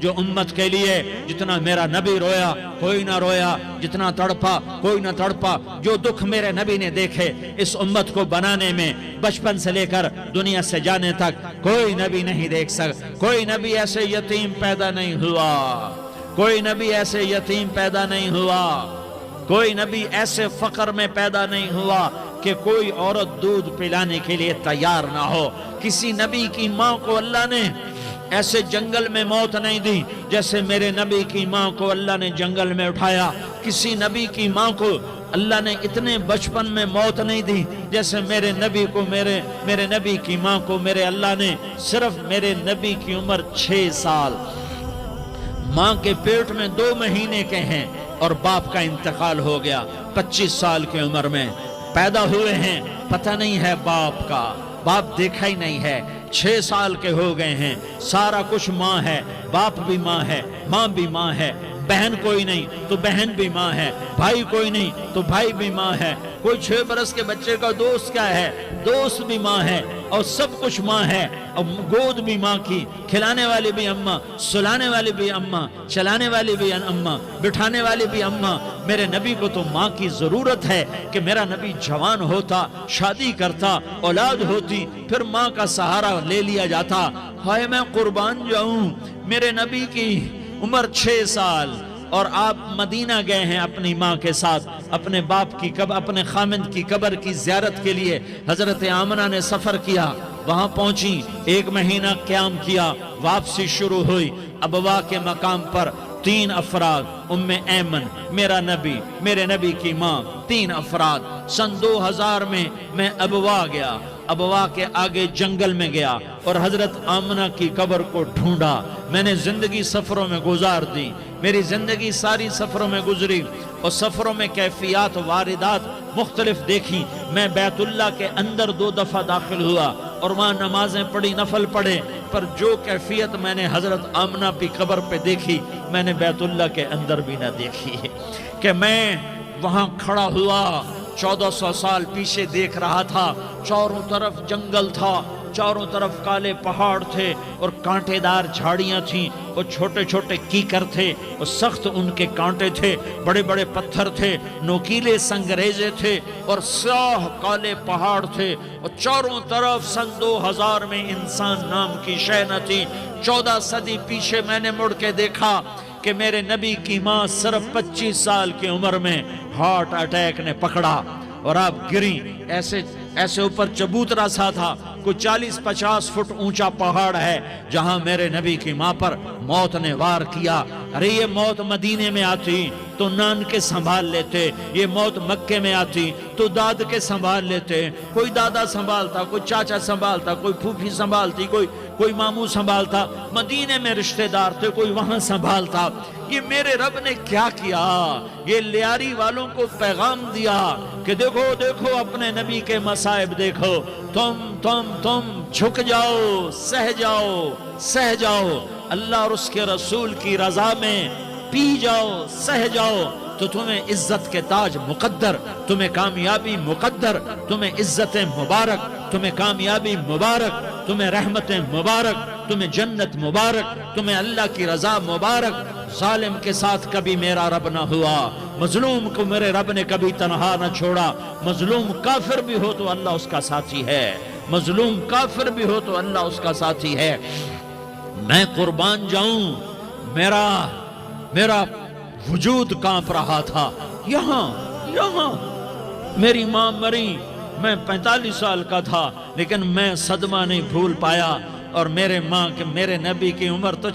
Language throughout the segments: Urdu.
جو امت کے لیے جتنا میرا نبی رویا کوئی نہ رویا، جتنا تڑپا کوئی نہ تڑپا، جو دکھ میرے نبی نے دیکھے اس امت کو بنانے میں بچپن سے لے کر دنیا سے جانے تک کوئی نبی نہیں دیکھ سکتا۔ کوئی نبی ایسے یتیم پیدا نہیں ہوا، کوئی نبی ایسے یتیم پیدا نہیں ہوا، کوئی نبی ایسے فقر میں پیدا نہیں ہوا کہ کوئی عورت دودھ پلانے کے لیے تیار نہ ہو۔ کسی نبی کی ماں کو اللہ نے ایسے جنگل میں موت نہیں دی جیسے میرے نبی کی ماں کو اللہ نے جنگل میں اٹھایا۔ کسی نبی کی ماں کو اللہ نے اتنے بچپن میں موت نہیں دی جیسے میرے نبی کو میرے نبی کی ماں کو میرے اللہ نے صرف میرے نبی کی عمر 6 سال، ماں کے پیٹ میں 2 مہینے کے ہیں اور باپ کا انتقال ہو گیا 25 سال کی عمر میں پیدا ہوئے ہیں، پتہ نہیں ہے باپ کا، باپ دیکھا ہی نہیں ہے، 6 سال کے ہو گئے ہیں، سارا کچھ ماں ہے، باپ بھی ماں ہے، ماں بھی ماں ہے، بہن کوئی نہیں تو بہن بھی ماں ہے، بھائی کوئی نہیں تو بھائی بھی ماں ہے، کوئی 6 برس کے بچے کا دوست کیا ہے، دوست بھی ماں ہے، اور سب کچھ ماں ہے، اور گود بھی ماں کی، کھلانے والی بھی اماں، سلانے والی بھی اماں، چلانے والی بھی اماں، بٹھانے والی بھی اماں۔ میرے نبی کو تو ماں کی ضرورت ہے کہ میرا نبی جوان ہوتا، شادی کرتا، اولاد ہوتی، پھر ماں کا سہارا لے لیا جاتا۔ ہائے میں قربان جاؤں، میرے نبی کی عمر 6 سال اور آپ مدینہ گئے ہیں اپنی ماں کے ساتھ، اپنے باپ کی اپنے خامند کی قبر کی زیارت کے لیے حضرت آمنہ نے سفر کیا، وہاں پہنچی، 1 مہینہ قیام کیا، واپسی شروع ہوئی۔ ابوا کے مقام پر 3 افراد، ام ایمن، میرا نبی، میرے نبی کی ماں، 3 افراد۔ سن 2000 میں ابوا گیا، ابوا کے آگے جنگل میں گیا اور حضرت آمنہ کی قبر کو ڈھونڈا۔ میں نے زندگی سفروں میں گزار دی، میری زندگی ساری سفروں میں گزری اور سفروں میں کیفیات واردات مختلف دیکھی۔ میں بیت اللہ کے اندر 2 دفعہ داخل ہوا اور وہاں نمازیں پڑھی، نفل پڑھے، پر جو کیفیت میں نے حضرت آمنہ کی قبر پہ دیکھی میں نے بیت اللہ کے اندر بھی نہ دیکھی کہ میں وہاں کھڑا ہوا 1400 سال پیچھے دیکھ رہا تھا، چاروں طرف جنگل تھا، چاروں طرف کالے پہاڑ تھے اور کانٹے دار جھاڑیاں تھیں اور چھوٹے چھوٹے کیکر تھے اور سخت ان کے کانٹے تھے، بڑے بڑے پتھر تھے، نوکیلے سنگریزے تھے اور سیاہ کالے پہاڑ تھے اور چاروں طرف سن 2000 میں انسان نام کی شے نہ تھی۔ 14 صدی پیچھے میں نے مڑ کے دیکھا کہ میرے نبی کی ماں صرف 25 سال کی عمر میں ہارٹ اٹیک نے پکڑا اور آپ گری، ایسے اوپر چبوترا سا تھا، کوئی 40-50 فٹ اونچا پہاڑ ہے جہاں میرے نبی کی ماں پر موت نے وار کیا۔ ارے یہ موت مدینے میں آتی تو نان کے سنبھال لیتے، یہ موت مکے میں آتی تو داد کے سنبھال لیتے، کوئی دادا سنبھالتا، کوئی چاچا سنبھالتا، کوئی پھوپھی سنبھالتی، کوئی ماموں سنبھالتا، مدینے میں رشتہ دار تھے کوئی وہاں سنبھالتا۔ یہ میرے رب نے کیا کیا؟ یہ لیاری والوں کو پیغام دیا کہ دیکھو دیکھو اپنے نبی کے مصائب دیکھو، تم جھک جاؤ، سہ جاؤ اللہ اور اس کے رسول کی رضا میں، پی جاؤ، سہ جاؤ تو تمہیں عزت کے تاج مقدر، تمہیں کامیابی مقدر، تمہیں عزت مبارک، تمہیں کامیابی مبارک، تمہیں رحمت مبارک، تمہیں جنت مبارک، تمہیں اللہ کی رضا مبارک۔ ظالم کے ساتھ کبھی میرا رب نہ ہوا، مظلوم کو میرے رب نے کبھی تنہا نہ چھوڑا۔ مظلوم کافر بھی ہو تو اللہ اس کا ساتھی ہے، مظلوم کافر بھی ہو تو اللہ اس کا ساتھی ہے۔ میں قربان جاؤں، میرا وجود کانپ رہا تھا۔ یہاں میری ماں مری، میں 45 سال کا تھا لیکن میں صدمہ نہیں بھول پایا، اور میرے نبی کی عمر تو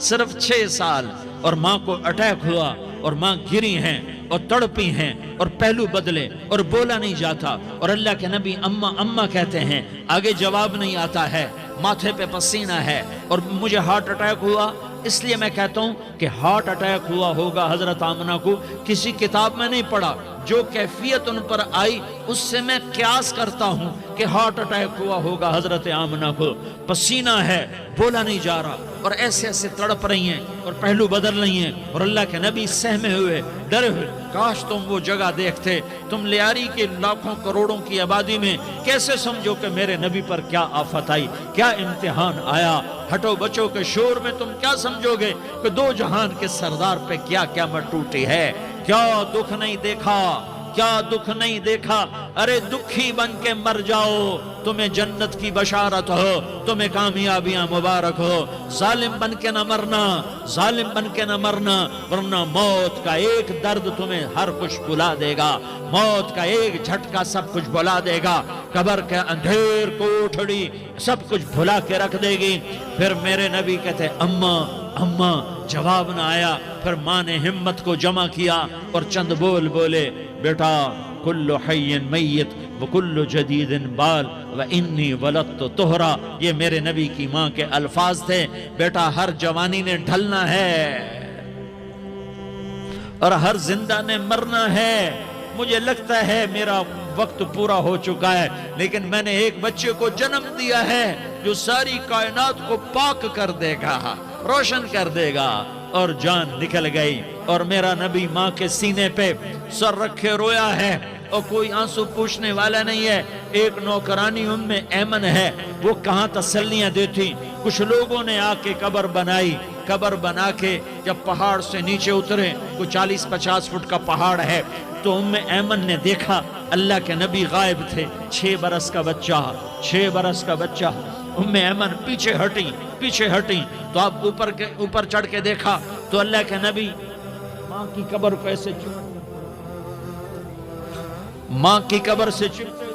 صرف 6 سال، اور ماں کو اٹیک ہوا اور ماں گری ہیں اور تڑپی ہیں اور پہلو بدلے اور بولا نہیں جاتا، اور اللہ کے نبی اماں کہتے ہیں، آگے جواب نہیں آتا ہے، ماتھے پہ پسینہ ہے، اور مجھے ہارٹ اٹیک ہوا۔ اس لیے میں کہتا ہوں کہ ہارٹ اٹیک ہوا ہوگا حضرت آمنہ کو، کسی کتاب میں نہیں پڑھا، جو کیفیت ان پر آئی اس سے میں قیاس کرتا ہوں کہ ہارٹ اٹیک ہوا ہوگا حضرت آمنہ کو، پسینہ ہے، بولا نہیں جا رہا، اور ایسے ایسے تڑپ رہی ہیں اور پہلو بدل رہی ہیں، اور اللہ کے نبی سہمے ہوئے، ڈرے ہوئے، کاش تم وہ جگہ دیکھتے، تم لیاری کے لاکھوں کروڑوں کی آبادی میں کیسے سمجھو کہ میرے نبی پر کیا آفت آئی، کیا امتحان آیا، ہٹو بچوں کے شور میں تم کیا سمجھو گے کہ دو جہان کے سردار پہ کیا قیامت ٹوٹی ہے، کیا دکھ نہیں دیکھا، کیا دکھ نہیں دیکھا، ارے دکھی بن کے مر جاؤ، تمہیں جنت کی بشارت ہو، تمہیں کامیابیاں مبارک ہو، ظالم بن کے نہ مرنا، ظالم بن کے نہ مرنا، ورنہ موت کا ایک درد تمہیں ہر کچھ بھلا دے گا، موت کا ایک جھٹکا سب کچھ بھلا دے گا، قبر کے اندھیر کوٹھڑی سب کچھ بھلا کے رکھ دے گی۔ پھر میرے نبی کہتے اماں اماں، جواب نہ آیا، پھر ماں نے ہمت کو جمع کیا اور چند بول بولے، بیٹا کل حی میت وکل جدید بال وانی ولدت طہرا، یہ میرے نبی کی ماں کے الفاظ تھے، بیٹا ہر جوانی نے ڈھلنا ہے اور ہر زندہ نے مرنا ہے، مجھے لگتا ہے میرا وقت پورا ہو چکا ہے، لیکن میں نے ایک بچے کو جنم دیا ہے جو ساری کائنات کو پاک کر دے گا، روشن کر دے گا، اور جان نکل گئی، اور میرا نبی ماں کے سینے پہ سر رکھے رویا ہے، اور کوئی آنسو پوچھنے والا نہیں ہے۔ ایک نوکرانی ام ایمن ہے، وہ کہاں تسلیاں دیتی، کچھ لوگوں نے آ کے قبر بنائی، قبر بنا کے جب پہاڑ سے نیچے اترے، کوئی 40-50 فٹ کا پہاڑ ہے، تو ام ایمن نے دیکھا اللہ کے نبی غائب تھے، 6 برس کا بچہ، 6 برس کا بچہ، ام ایمن پیچھے ہٹی، تو آپ اوپر چڑھ کے دیکھا تو اللہ کے نبی ماں کی قبر کو ایسے ماں کی قبر سے چمٹے،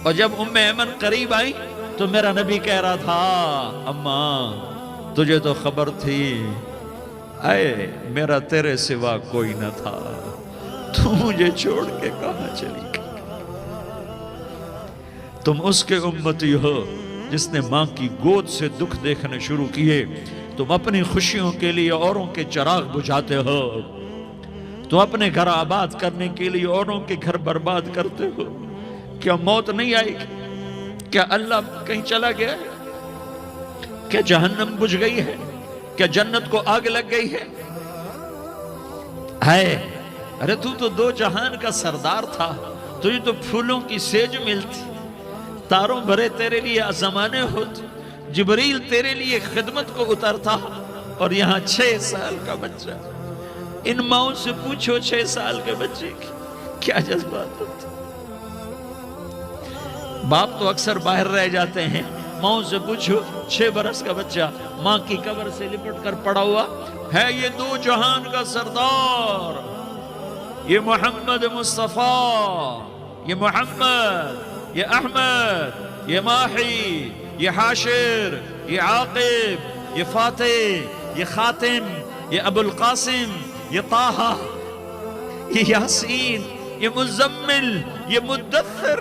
اور جب ام ایمن قریب آئی تو میرا نبی کہہ رہا تھا اماں تجھے تو خبر تھی، اے میرا تیرے سوا کوئی نہ تھا، تو مجھے چھوڑ کے کہاں چلی گئی؟ تم اس کے امتی ہو جس نے ماں کی گود سے دکھ دیکھنے شروع کیے، تم اپنی خوشیوں کے لیے اوروں کے چراغ بجھاتے ہو، تم اپنے گھر آباد کرنے کے لیے اوروں کے گھر برباد کرتے ہو، کیا موت نہیں آئے گی؟ کیا اللہ کہیں چلا گیا ہے؟ کیا جہنم بجھ گئی ہے؟ کیا جنت کو آگ لگ گئی ہے؟ ارے تو دو جہان کا سردار تھا، تجھے تو پھولوں کی سیج ملتی، تاروں بھرے تیرے لیے زمانے ہوتے، جبریل تیرے لیے خدمت کو اترتا، اور یہاں 6 سال کا بچہ، ان ماؤں سے پوچھو 6 سال کے بچے کی کیا جذبات ہوتے، باپ تو اکثر باہر رہ جاتے ہیں، ماؤں سے پوچھو 6 برس کا بچہ ماں کی قبر سے لپٹ کر پڑا ہوا ہے، یہ 2 جہان کا سردار، یہ محمد مصطفیٰ، یہ محمد، یہ احمد، یہ ماحی، یہ حاشر، یہ عاقب، یہ فاتح، یہ خاتم، یہ ابو القاسم، یہ طٰہٰ، یہ یاسین، یہ مزمل، یہ مدثر،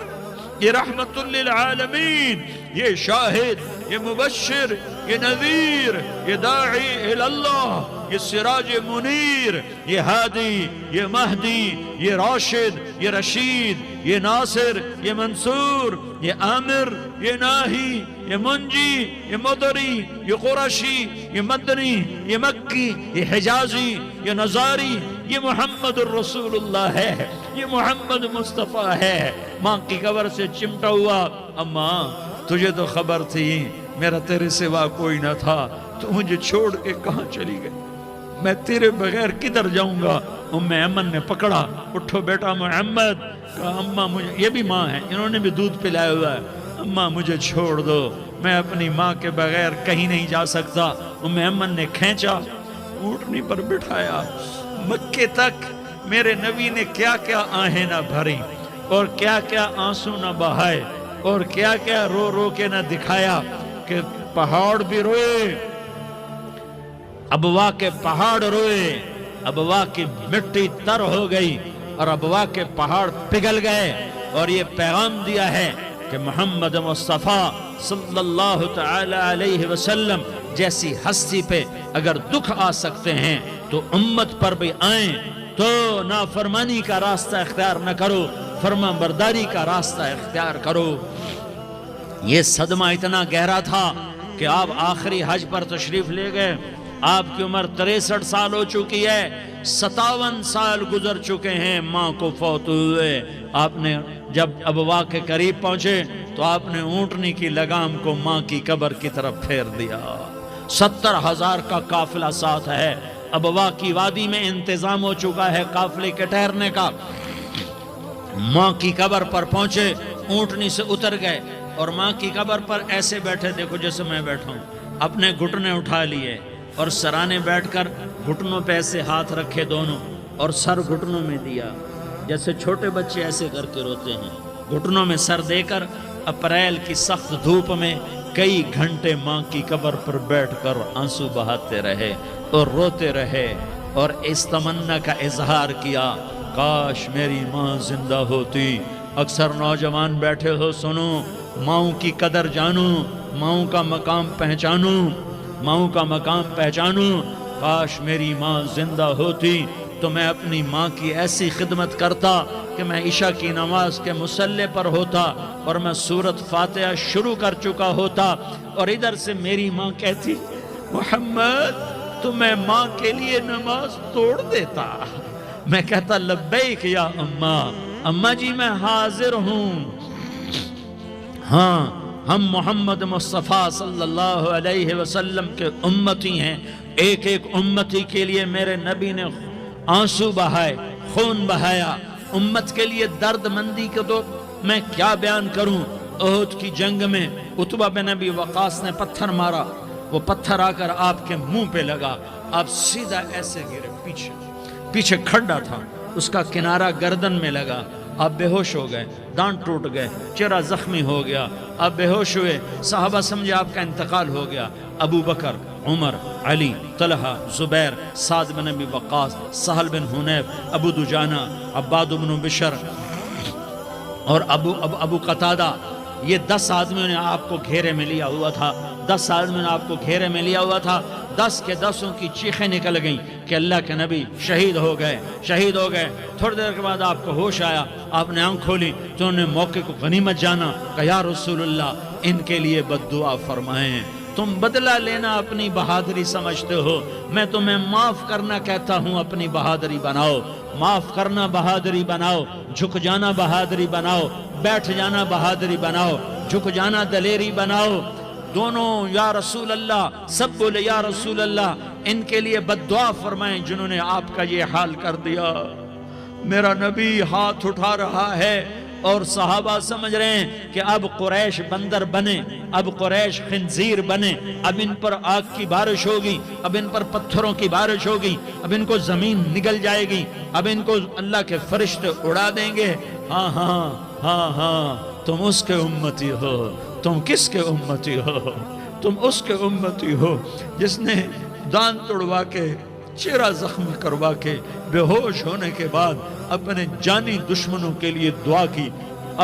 یہ رحمت للعالمین، یہ شاہد، یہ مبشر، یہ نذیر، یہ داعی اللہ، یہ سراج منیر، یہ ہادی، یہ مہدی، یہ راشد، یہ رشید، یہ ناصر، یہ منصور، یہ عامر، یہ ناہی، یہ منجی، یہ مدری، یہ قرشی، یہ مدنی، یہ مکی، یہ حجازی، یہ نظاری، یہ محمد الرسول اللہ ہے، یہ محمد مصطفیٰ ہے۔ ماں کی قبر سے چمٹا ہوا، اماں تجھے تو خبر تھی میرا تیرے سوا کوئی نہ تھا، تو مجھے چھوڑ کے کہاں چلی گئی، میں تیرے بغیر کدھر جاؤں گا؟ ام ایمن نے پکڑا، اٹھو بیٹا محمد، کہا اماں مجھے، یہ بھی ماں ہے، انہوں نے بھی دودھ پلایا ہوا ہے، اماں مجھے چھوڑ دو، میں اپنی ماں کے بغیر کہیں نہیں جا سکتا۔ ام ایمن نے کھینچا، اونٹنی پر بٹھایا، مکے تک میرے نبی نے کیا کیا آہیں نہ بھری، اور کیا کیا آنسو نہ بہائے، اور کیا کیا رو رو کے نہ دکھایا، کہ پہاڑ بھی روئے، ابوا کے پہاڑ روئے، ابوا کی مٹی تر ہو گئی، اور ابوا کے پہاڑ پگھل گئے، اور یہ پیغام دیا ہے کہ محمد مصطفیٰ صلی اللہ تعالی علیہ وسلم جیسی ہستی پہ اگر دکھ آ سکتے ہیں تو امت پر بھی آئیں، تو نافرمانی کا راستہ اختیار نہ کرو، فرما برداری کا راستہ اختیار کرو۔ یہ صدمہ اتنا گہرا تھا کہ آپ آخری حج پر تشریف لے گئے، آپ کی عمر 63 سال ہو چکی ہے، 57 سال گزر چکے ہیں ماں کو فوت ہوئے۔ آپ نے جب ابوا کے قریب پہنچے تو آپ نے اونٹنی کی لگام کو ماں کی قبر کی طرف پھیر دیا۔ 70,000 کا قافلہ ساتھ ہے، ابوا کی وادی میں انتظام ہو چکا ہے قافلے کے ٹھہرنے کا۔ ماں کی قبر پر پہنچے، اونٹنی سے اتر گئے اور ماں کی قبر پر ایسے بیٹھے، دیکھو جیسے میں بیٹھا ہوں، اپنے گھٹنے اٹھا لیے اور سرانے بیٹھ کر گھٹنوں پہ ایسے ہاتھ رکھے دونوں اور سر گھٹنوں میں دیا، جیسے چھوٹے بچے ایسے کر کے روتے ہیں، گھٹنوں میں سر دے کر اپریل کی سخت دھوپ میں کئی گھنٹے ماں کی قبر پر بیٹھ کر آنسو بہاتے رہے اور روتے رہے اور اس تمنا کا اظہار کیا، کاش میری ماں زندہ ہوتی۔ اکثر نوجوان بیٹھے ہو، سنو، ماؤں کی قدر جانو، ماؤں کا مقام پہچانو، ماؤں کا مقام پہچانو۔ کاش میری ماں زندہ ہوتی تو میں اپنی ماں کی ایسی خدمت کرتا کہ میں عشاء کی نماز کے مصلی پر ہوتا اور میں سورۃ فاتحہ شروع کر چکا ہوتا اور ادھر سے میری ماں کہتی، محمد تو میں ماں کے لیے نماز توڑ دیتا۔ میں کہتا، لبیک یا اماں، اماں جی میں حاضر ہوں۔ ہاں، ہم محمد مصطفیٰ صلی اللہ علیہ وسلم کے امتی ہیں، ایک ایک امتی کے لیے میرے نبی نے آنسو بہائے، خون بہایا، امت کے لیے درد مندی کو تو میں کیا بیان کروں۔ احد کی جنگ میں عتبہ بن ابی وقاص نے پتھر مارا، وہ پتھر آ کر آپ کے منہ پہ لگا، آپ سیدھا ایسے گرے، پیچھے کھڈا تھا، اس کا کنارہ گردن میں لگا، آپ بے ہوش ہو گئے، دانت ٹوٹ گئے، چہرہ زخمی ہو گیا، آپ بے ہوش ہوئے، صحابہ سمجھے آپ کا انتقال ہو گیا۔ ابو بکر، عمر، علی، طلحہ، زبیر، سعد بن ابی وقاص، سہل بن حنیف، ابو دجانہ، عباد بن بشر اور ابو قتادہ، یہ 10 آدمیوں نے آپ کو گھیرے میں لیا ہوا تھا، 10 آدمیوں نے آپ کو گھیرے میں لیا ہوا تھا۔ 10 کے 10 کی چیخیں نکل گئیں کہ اللہ کے نبی شہید ہو گئے، شہید ہو گئے۔ تھوڑی دیر کے بعد آپ کو ہوش آیا، آپ نے آنکھ کھولی تو انہوں نے موقع کو غنیمت جانا کہ یا رسول اللہ ان کے لیے بد دعا فرمائیں۔ تم بدلہ لینا اپنی بہادری سمجھتے ہو، میں تمہیں معاف کرنا کہتا ہوں، اپنی بہادری بناؤ، معاف کرنا بہادری بناؤ، جھک جانا بہادری بناؤ، بیٹھ جانا بہادری بناؤ، جھک جانا دلیری بناؤ۔ دونوں یا رسول اللہ، سب بولے یا رسول اللہ، ان کے لیے بد دعا فرمائیں جنہوں نے آپ کا یہ حال کر دیا۔ میرا نبی ہاتھ اٹھا رہا ہے اور صحابہ سمجھ رہے ہیں کہ اب قریش بندر بنے، اب قریش خنزیر بنے، اب ان پر آگ کی بارش ہوگی، اب ان پر پتھروں کی بارش ہوگی، اب ان کو زمین نگل جائے گی، اب ان کو اللہ کے فرشتے اڑا دیں گے۔ ہاں ہاں ہاں ہاں، تم اس کے امتی ہو۔ تم کس کے امتی ہو؟ تم اس کے امتی ہو جس نے دان توڑوا کے، چہرہ زخمی کروا کے، بے ہوش ہونے کے بعد اپنے جانی دشمنوں کے لیے دعا کی،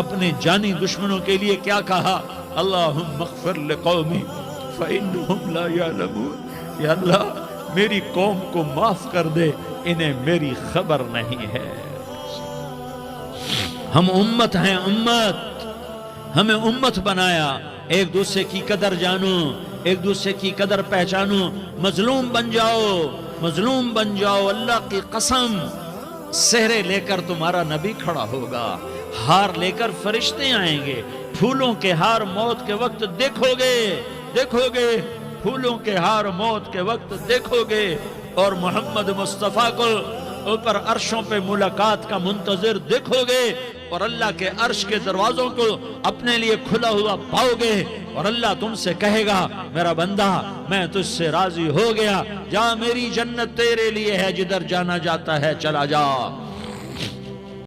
اپنے جانی دشمنوں کے لیے کیا کہا؟ اللہم اغفر لقومی فإنہم لا یعلمون، یا اللہ میری قوم کو معاف کر دے، انہیں میری خبر نہیں ہے۔ ہم امت ہیں، امت، ہمیں امت بنایا۔ ایک دوسرے کی قدر جانو، ایک دوسرے کی قدر پہچانو، مظلوم بن جاؤ، مظلوم بن جاؤ۔ اللہ کی قسم، سہرے لے کر تمہارا نبی کھڑا ہوگا، ہار لے کر فرشتے آئیں گے، پھولوں کے ہار موت کے وقت دیکھو گے، دیکھو گے، پھولوں کے ہار موت کے وقت دیکھو گے، اور محمد مصطفیٰ کو اوپر عرشوں پہ ملاقات کا منتظر دیکھو گے، اور اللہ کے عرش کے دروازوں کو اپنے لیے کھلا ہوا پاؤ گے، اور اللہ تم سے کہے گا میرا بندہ میں تجھ سے راضی ہو گیا، جا میری جنت تیرے لیے ہے، جدھر جانا جاتا ہے چلا جا۔